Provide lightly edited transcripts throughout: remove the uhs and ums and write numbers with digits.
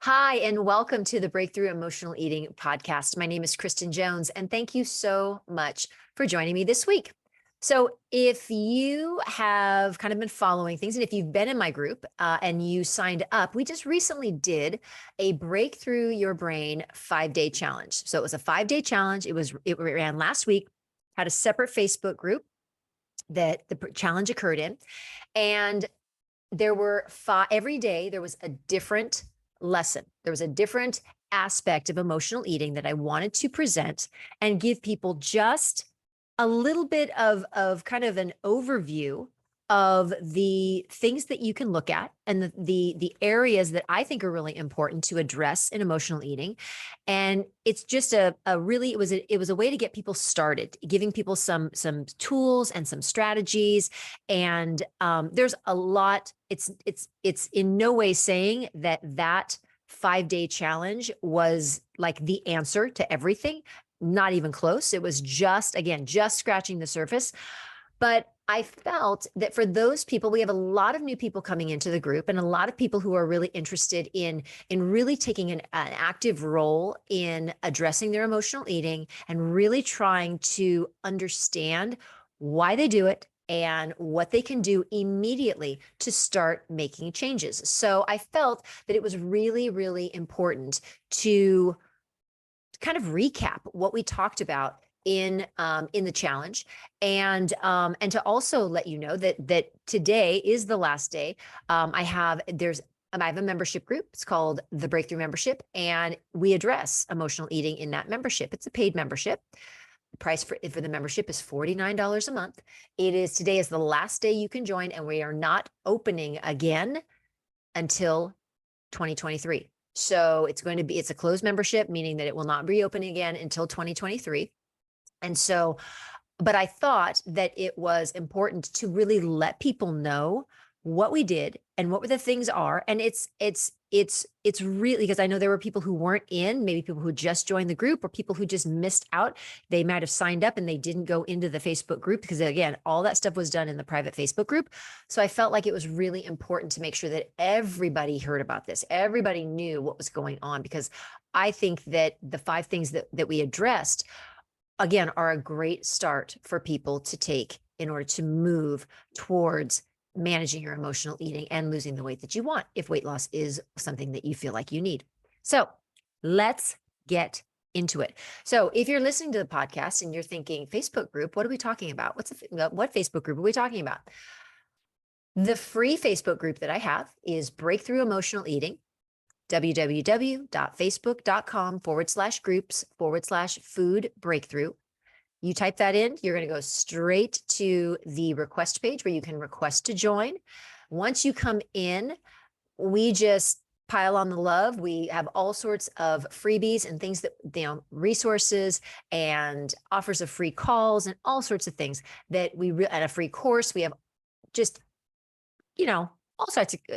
Hi, and welcome to the Breakthrough Emotional Eating podcast. My name is Kristen Jones, and thank you so much for joining me this week. So, if you have kind of been following things, and if you've been in my group and you signed up, we just recently did a Breakthrough Your Brain 5-day challenge. So, it was a 5-day challenge. It ran last week. Had a separate Facebook group that the challenge occurred in, and there were every day there was a different lesson. There was a different aspect of emotional eating that I wanted to present and give people just a little bit of kind of an overview of the things that you can look at and the areas that I think are really important to address in emotional eating. And it's just a really it was a way to get people started, giving people some tools and some strategies. And there's a lot. It's in no way saying that 5-day challenge was like the answer to everything. Not even close. It was just, again, just scratching the surface. But I felt that for those people, we have a lot of new people coming into the group and a lot of people who are really interested in really taking an active role in addressing their emotional eating and really trying to understand why they do it and what they can do immediately to start making changes. So I felt that it was really, really important to kind of recap what we talked about in the challenge, and to also let you know that today is the last day. I have a membership group. It's called the Breakthrough Membership, and we address emotional eating in that membership. It's a paid membership. The price for the membership is $49 a month. Today is the last day you can join, and we are not opening again until 2023. So it's a closed membership, meaning that it will not be opening again until 2023. And so, but I thought that it was important to really let people know what we did and what the things are. And it's really, because I know there were people who weren't in, maybe people who just joined the group or people who just missed out. They might have signed up and they didn't go into the Facebook group because, again, all that stuff was done in the private Facebook group. So I felt like it was really important to make sure that everybody heard about this. Everybody knew what was going on, because I think that the 5 things that we addressed, again, are a great start for people to take in order to move towards managing your emotional eating and losing the weight that you want, if weight loss is something that you feel like you need. So let's get into it. So if you're listening to the podcast and you're thinking, Facebook group, what are we talking about? What Facebook group are we talking about? The free Facebook group that I have is Breakthrough Emotional Eating, www.facebook.com/groups/food breakthrough. You type that in, you're going to go straight to the request page where you can request to join. Once you come in, we just pile on the love. We have all sorts of freebies and things that, resources and offers of free calls and all sorts of things that and a free course. We have just,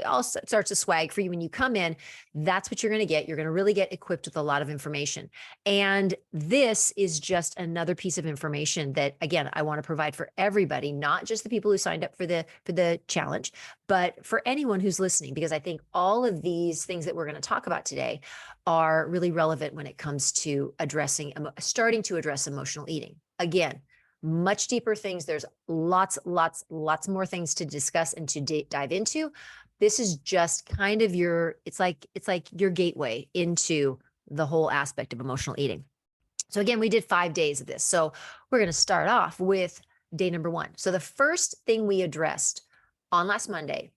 all sorts of swag for you when you come in. That's what you're going to get. You're going to really get equipped with a lot of information. And this is just another piece of information that, again, I want to provide for everybody, not just the people who signed up for the challenge, but for anyone who's listening, because I think all of these things that we're going to talk about today are really relevant when it comes to starting to address emotional eating. Again, much deeper things. There's lots more things to discuss and to dive into. This is just kind of it's like your gateway into the whole aspect of emotional eating. So again, we did 5 days of this. So we're going to start off with day number 1. So the first thing we addressed on last Monday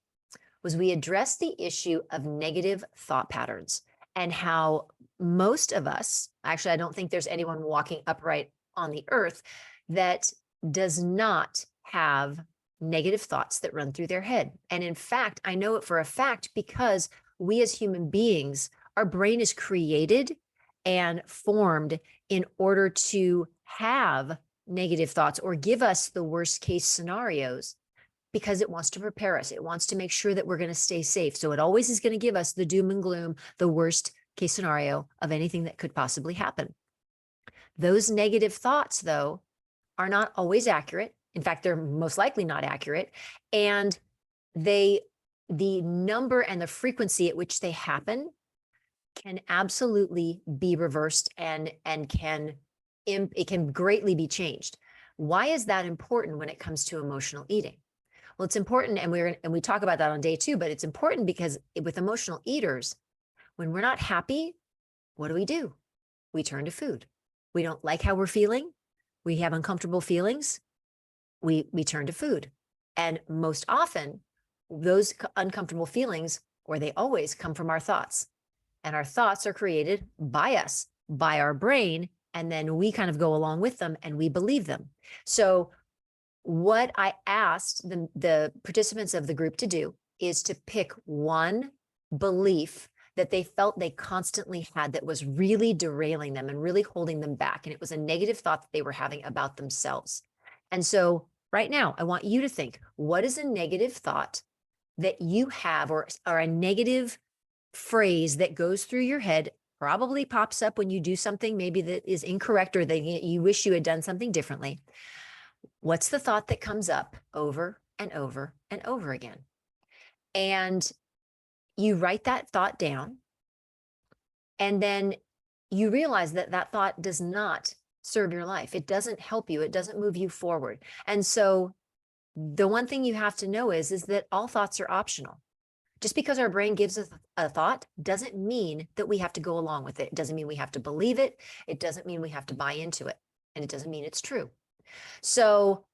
was we addressed the issue of negative thought patterns and how most of us, actually, I don't think there's anyone walking upright on the earth that does not have negative thoughts that run through their head. And in fact, I know it for a fact because we as human beings, our brain is created and formed in order to have negative thoughts or give us the worst case scenarios, because it wants to prepare us. It wants to make sure that we're going to stay safe. So it always is going to give us the doom and gloom, the worst case scenario of anything that could possibly happen. Those negative thoughts, though, are not always accurate. In fact, they're most likely not accurate. And the number and the frequency at which they happen can absolutely be reversed and it can greatly be changed. Why is that important when it comes to emotional eating? Well, it's important, and we talk about that on day 2, but it's important because with emotional eaters, when we're not happy, what do? We turn to food. We don't like how we're feeling. We have uncomfortable feelings. We turn to food. And most often, those uncomfortable feelings, or they always come from our thoughts. And our thoughts are created by us, by our brain, and then we kind of go along with them and we believe them. So what I asked the participants of the group to do is to pick one belief that they felt they constantly had that was really derailing them and really holding them back. And it was a negative thought that they were having about themselves. And so right now, I want you to think, what is a negative thought that you have, or a negative phrase that goes through your head, probably pops up when you do something maybe that is incorrect, or that you wish you had done something differently. What's the thought that comes up over and over and over again? And you write that thought down, and then you realize that that thought does not serve your life. It doesn't help you. It doesn't move you forward. And so the one thing you have to know is that all thoughts are optional. Just because our brain gives us a thought doesn't mean that we have to go along with it. It doesn't mean we have to believe it. It doesn't mean we have to buy into it. And it doesn't mean it's true. So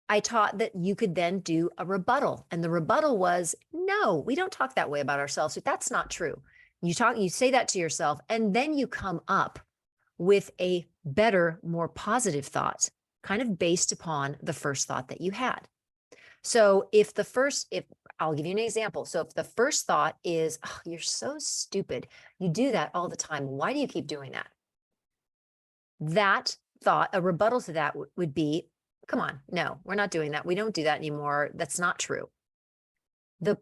I taught that you could then do a rebuttal. And the rebuttal was, no, we don't talk that way about ourselves. That's not true. You say that to yourself, and then you come up with a better, more positive thought, kind of based upon the first thought that you had. So if I'll give you an example. So if the first thought is, oh, you're so stupid, you do that all the time, why do you keep doing that? That thought, a rebuttal to that would be, come on, no, we're not doing that. We don't do that anymore. That's not true. The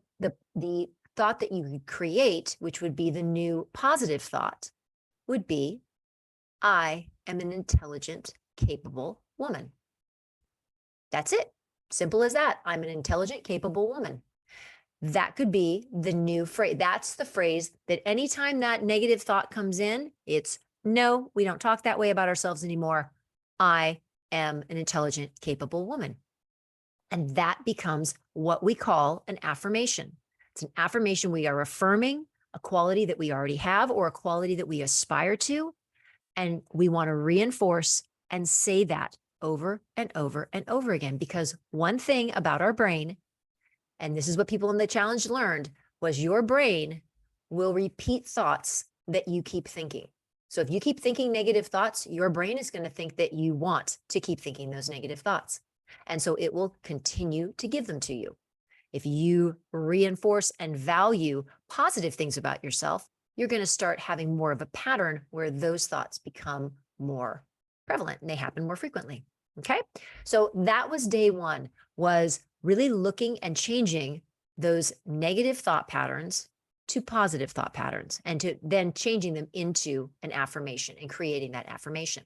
thought that you could create, which would be the new positive thought, would be, I am an intelligent, capable woman. That's it. Simple as that. I'm an intelligent, capable woman. That could be the new phrase. That's the phrase that anytime that negative thought comes in, it's, no, we don't talk that way about ourselves anymore. I am an intelligent, capable woman. And that becomes what we call an affirmation. It's an affirmation. We are affirming a quality that we already have, or a quality that we aspire to. And we want to reinforce and say that over and over and over again, because one thing about our brain, and this is what people in the challenge learned, was your brain will repeat thoughts that you keep thinking. So if you keep thinking negative thoughts, your brain is going to think that you want to keep thinking those negative thoughts. And so it will continue to give them to you. If you reinforce and value positive things about yourself, you're going to start having more of a pattern where those thoughts become more prevalent and they happen more frequently. Okay. So that was day 1, was really looking and changing those negative thought patterns to positive thought patterns, and to then changing them into an affirmation and creating that affirmation.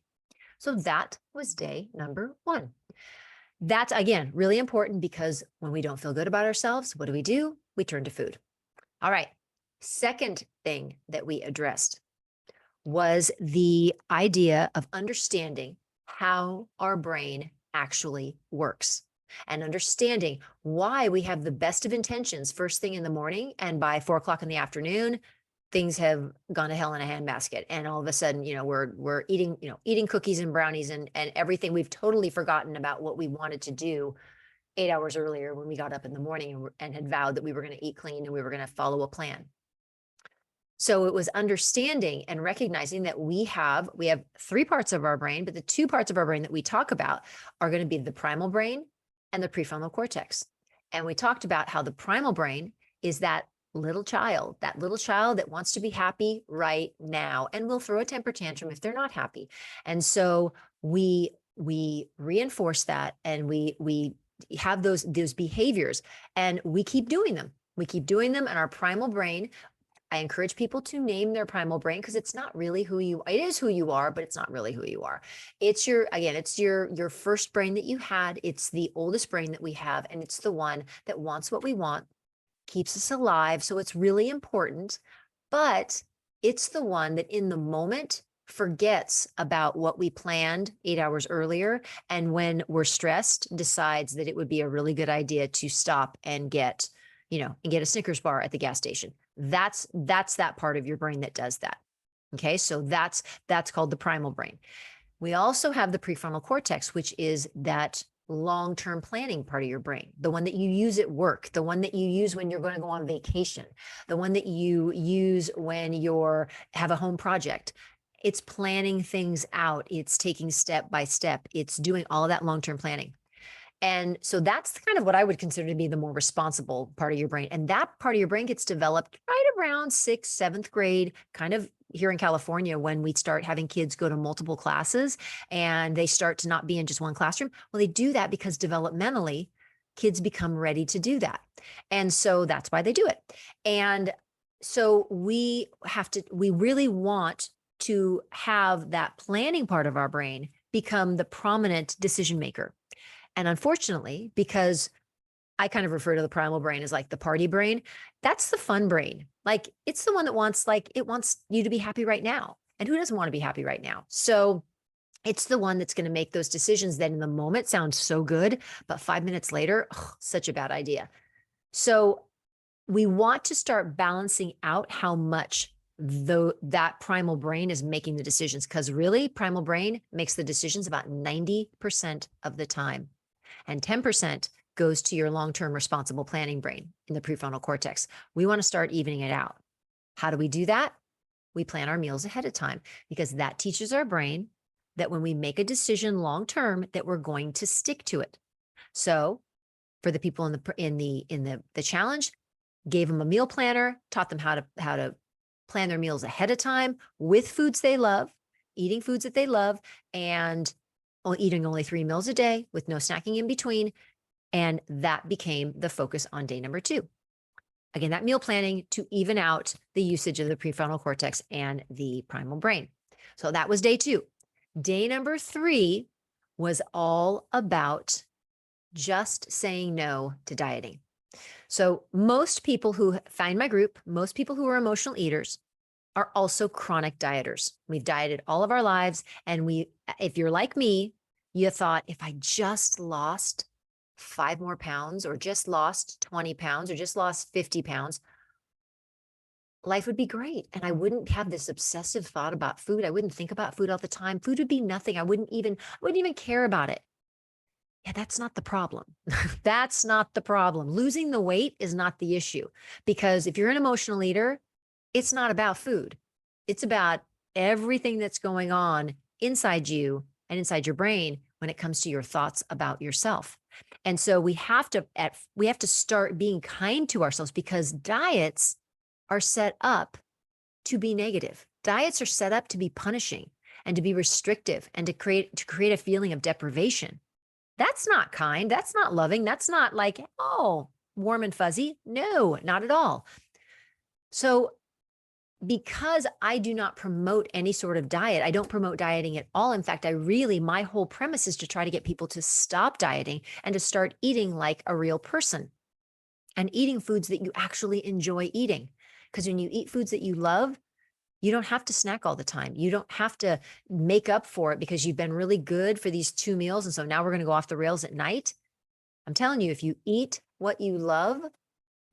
So that was day number 1. That's, again, really important, because when we don't feel good about ourselves, what do? We turn to food. All right. Second thing that we addressed was the idea of understanding how our brain actually works, and understanding why we have the best of intentions first thing in the morning, and by 4 o'clock in the afternoon, things have gone to hell in a handbasket. And all of a sudden, we're eating cookies and brownies and everything. We've totally forgotten about what we wanted to do 8 hours earlier when we got up in the morning and had vowed that we were going to eat clean and we were going to follow a plan. So it was understanding and recognizing that we have 3 parts of our brain, but the 2 parts of our brain that we talk about are going to be the primal brain and the prefrontal cortex. And we talked about how the primal brain is that little child that wants to be happy right now and will throw a temper tantrum if they're not happy. And so we reinforce that, and we have those behaviors, and we keep doing them. And our primal brain, I encourage people to name their primal brain, because it's not really it is who you are, but it's not really who you are. It's your first brain that you had. It's the oldest brain that we have, and it's the one that wants what we want, keeps us alive. So it's really important, but It's the one that in the moment forgets about what we planned 8 hours earlier. And when we're stressed, decides that it would be a really good idea to stop and get, and get a Snickers bar at the gas station. That's that part of your brain that does that. Okay. So that's called the primal brain. We also have the prefrontal cortex, which is that long-term planning part of your brain, the one that you use at work, the one that you use when you're going to go on vacation, the one that you use when you're have a home project. It's planning things out. It's taking step by step. It's doing all of that long-term planning. And so that's kind of what I would consider to be the more responsible part of your brain. And that part of your brain gets developed right around 6th, 7th grade, kind of here in California, when we start having kids go to multiple classes and they start to not be in just one classroom. Well, they do that because developmentally, kids become ready to do that. And so that's why they do it. And so we really want to have that planning part of our brain become the prominent decision maker. And unfortunately, because I kind of refer to the primal brain as like the party brain, that's the fun brain. Like it's the one that wants you to be happy right now. And who doesn't want to be happy right now? So it's the one that's going to make those decisions that in the moment sound so good, but 5 minutes later, such a bad idea. So we want to start balancing out how much that primal brain is making the decisions, because really primal brain makes the decisions about 90% of the time. And 10% goes to your long-term responsible planning brain in the prefrontal cortex. We want to start evening it out. How do we do that? We plan our meals ahead of time, because that teaches our brain that when we make a decision long-term, that we're going to stick to it. So for the people in the challenge, gave them a meal planner, taught them how to plan their meals ahead of time with foods they love, eating foods that they love, and eating only 3 meals a day with no snacking in between. And that became the focus on day number 2. Again, that meal planning to even out the usage of the prefrontal cortex and the primal brain. So that was day 2. Day number 3 was all about just saying no to dieting. So most people who find my group, most people who are emotional eaters, are also chronic dieters. We've dieted all of our lives. And if you're like me, you thought, if I just lost 5 more pounds, or just lost 20 pounds, or just lost 50 pounds, life would be great. And I wouldn't have this obsessive thought about food. I wouldn't think about food all the time. Food would be nothing. I wouldn't even care about it. Yeah, that's not the problem. That's not the problem. Losing the weight is not the issue, because if you're an emotional eater, it's not about food. It's about everything that's going on inside you and inside your brain when it comes to your thoughts about yourself. And so we have to start being kind to ourselves, because diets are set up to be negative. Diets are set up to be punishing and to be restrictive and to create a feeling of deprivation. That's not kind. That's not loving. That's not like, oh, warm and fuzzy. No, not at all. So because I do not promote any sort of diet, I don't promote dieting at all. In fact, my whole premise is to try to get people to stop dieting and to start eating like a real person and eating foods that you actually enjoy eating. Because when you eat foods that you love, you don't have to snack all the time. You don't have to make up for it because you've been really good for these 2 meals. And so now we're going to go off the rails at night. I'm telling you, if you eat what you love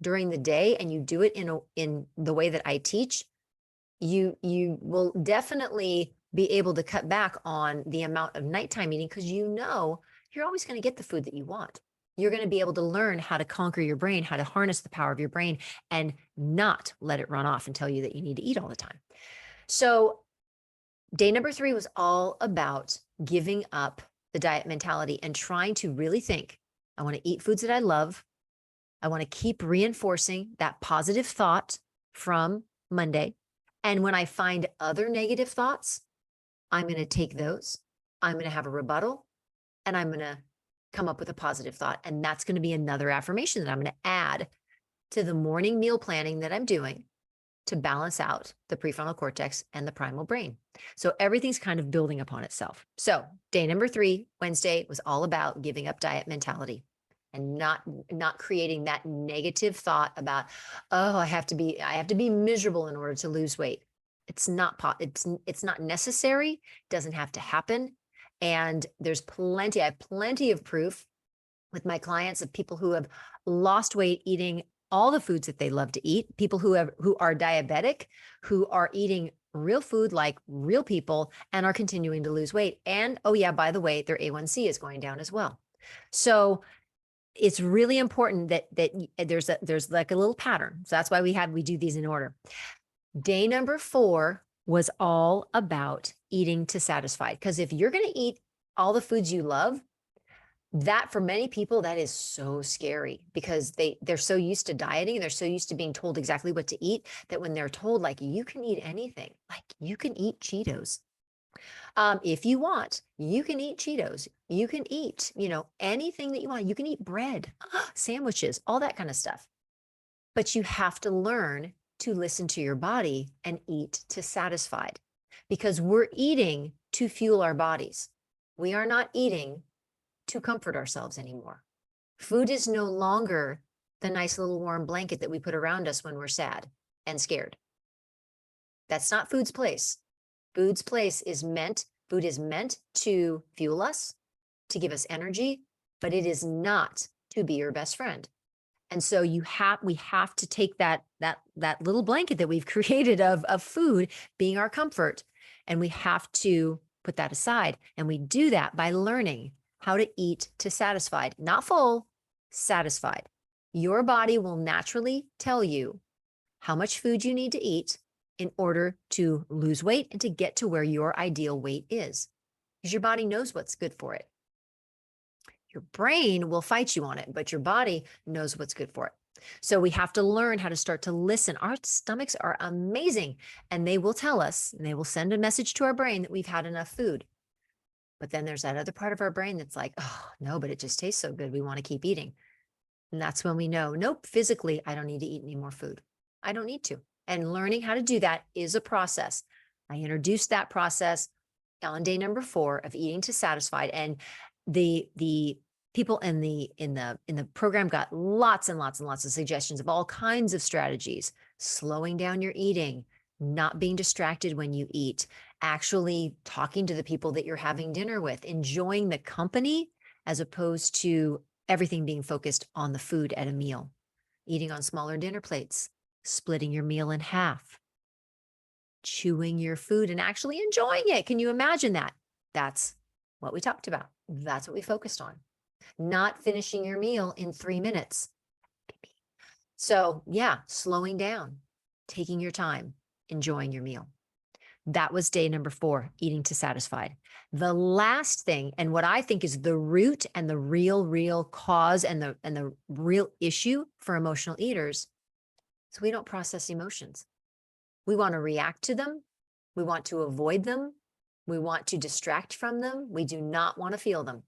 during the day and you do it in the way that I teach, you will definitely be able to cut back on the amount of nighttime eating, because you're always going to get the food that you want. You're going to be able to learn how to conquer your brain, how to harness the power of your brain and not let it run off and tell you that you need to eat all the time. So day number 3 was all about giving up the diet mentality and trying to really think, I want to eat foods that I love. I want to keep reinforcing that positive thought from Monday. And when I find other negative thoughts, I'm going to take those. I'm going to have a rebuttal, and I'm going to come up with a positive thought. And that's going to be another affirmation that I'm going to add to the morning meal planning that I'm doing to balance out the prefrontal cortex and the primal brain. So everything's kind of building upon itself. So day number 3, Wednesday, was all about giving up diet mentality and not creating that negative thought about, oh, I have to be miserable in order to lose weight. It's not it's not necessary, doesn't have to happen. And I have plenty of proof with my clients of people who have lost weight eating all the foods that they love to eat, people who are diabetic, who are eating real food like real people and are continuing to lose weight. And oh yeah, by the way, their A1C is going down as well. So it's really important that there's like a little pattern. So that's why we do these in order. Day number 4 was all about eating to satisfy. Because if you're going to eat all the foods you love, that for many people, that is so scary because they're so used to dieting. They're so used to being told exactly what to eat that when they're told, like, you can eat anything, like you can eat Cheetos. If you want, you can eat Cheetos. You can eat, anything that you want. You can eat bread, sandwiches, all that kind of stuff. But you have to learn to listen to your body and eat to satisfied because we're eating to fuel our bodies. We are not eating to comfort ourselves anymore. Food is no longer the nice little warm blanket that we put around us when we're sad and scared. That's not food's place. Food is meant to fuel us, to give us energy, but it is not to be your best friend. And so we have to take that little blanket that we've created of food being our comfort, and we have to put that aside. And we do that by learning how to eat to satisfied, not full, satisfied. Your body will naturally tell you how much food you need to eat in order to lose weight and to get to where your ideal weight is, because your body knows what's good for it. Your brain will fight you on it, but your body knows what's good for it. So we have to learn how to start to listen. Our stomachs are amazing, and they will tell us, and they will send a message to our brain that we've had enough food. But then there's that other part of our brain that's like, oh, no, but it just tastes so good. We want to keep eating. And that's when we know, nope, physically, I don't need to eat any more food. I don't need to. And learning how to do that is a process. I introduced that process on day number 4 of eating to satisfied. And the people in the program got lots and lots and lots of suggestions of all kinds of strategies: slowing down your eating, not being distracted when you eat, actually talking to the people that you're having dinner with, enjoying the company as opposed to everything being focused on the food at a meal, eating on smaller dinner plates, splitting your meal in half, chewing your food and actually enjoying it. Can you imagine that? That's what we talked about. That's what we focused on. Not finishing your meal in 3 minutes. So yeah, slowing down, taking your time, enjoying your meal. That was day number 4, eating to satisfied. The last thing, and what I think is the root and the real cause and the real issue for emotional eaters, is we don't process emotions. We want to react to them. We want to avoid them. We want to distract from them. We do not want to feel them.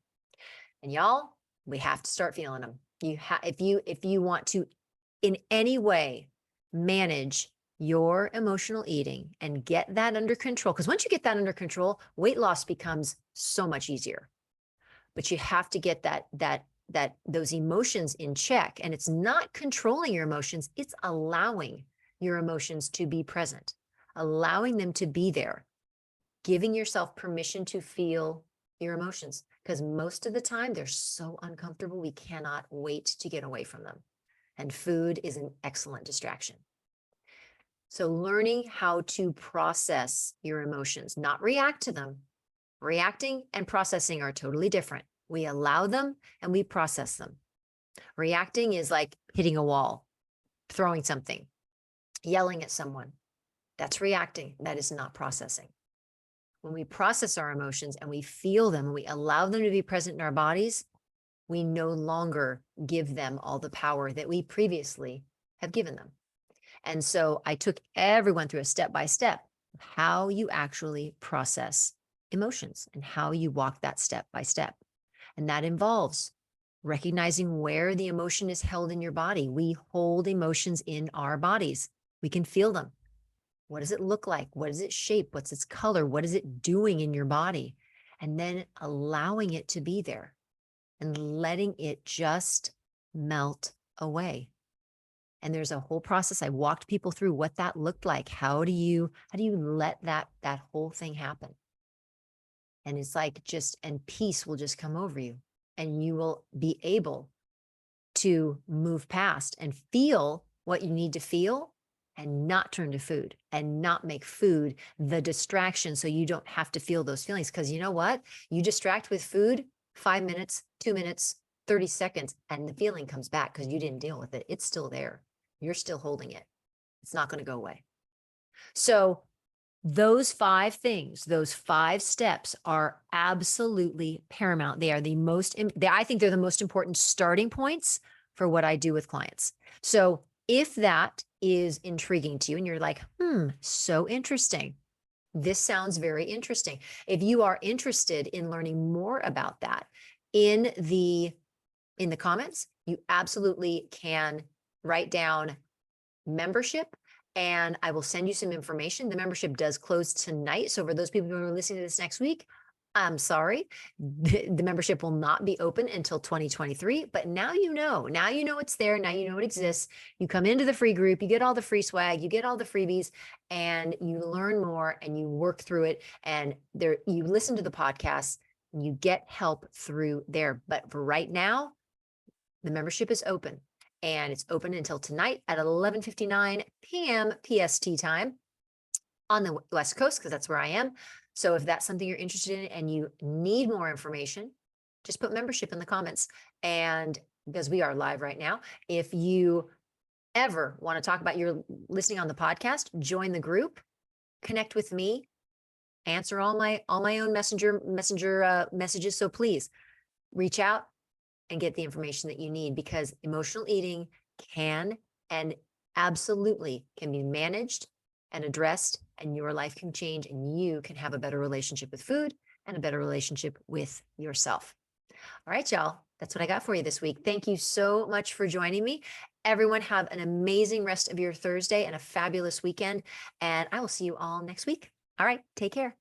And y'all, we have to start feeling them. If you want to in any way manage your emotional eating and get that under control, because once you get that under control, weight loss becomes so much easier. But you have to get those emotions in check. And it's not controlling your emotions, it's allowing your emotions to be present, allowing them to be there, giving yourself permission to feel your emotions, because most of the time they're so uncomfortable, we cannot wait to get away from them. And food is an excellent distraction. So learning how to process your emotions, not react to them. Reacting and processing are totally different. We allow them and we process them. Reacting is like hitting a wall, throwing something, yelling at someone. That's reacting. That is not processing. When we process our emotions and we feel them and we allow them to be present in our bodies, we no longer give them all the power that we previously have given them. And so I took everyone through a step-by-step of how you actually process emotions and how you walk that step by step. And that involves recognizing where the emotion is held in your body. We hold emotions in our bodies. We can feel them. What does it look like? What is its shape? What's its color? What is it doing in your body? And then allowing it to be there and letting it just melt away. And there's a whole process. I walked people through what that looked like. How do you let that whole thing happen? And it's like and peace will just come over you, and you will be able to move past and feel what you need to feel, and not turn to food and not make food the distraction so you don't have to feel those feelings. Because you know what? You distract with food 5 minutes, 2 minutes, 30 seconds, and the feeling comes back because you didn't deal with it. It's still there. You're still holding it. It's not going to go away. So those 5 things, those 5 steps are absolutely paramount. They are I think they're the most important starting points for what I do with clients. So if that is intriguing to you and you're like, so interesting. This sounds very interesting. If you are interested in learning more about that in the comments, you absolutely can write down membership, and I will send you some information. The membership does close tonight. So for those people who are listening to this next week, I'm sorry, the membership will not be open until 2023, but now you know it's there. Now you know it exists. You come into the free group, you get all the free swag, you get all the freebies, and you learn more and you work through it. And you listen to the podcast and you get help through there. But for right now, the membership is open, and it's open until tonight at 11:59 p.m. PST time on the West Coast, because that's where I am. So if that's something you're interested in and you need more information, just put membership in the comments. And because we are live right now, if you ever want to talk about your listening on the podcast, join the group, connect with me, answer all my own messenger messages. So please reach out and get the information that you need, because emotional eating can and absolutely can be managed and addressed, and your life can change, and you can have a better relationship with food and a better relationship with yourself. All right, y'all, that's what I got for you this week. Thank you so much for joining me. Everyone have an amazing rest of your Thursday and a fabulous weekend, and I will see you all next week. All right, take care.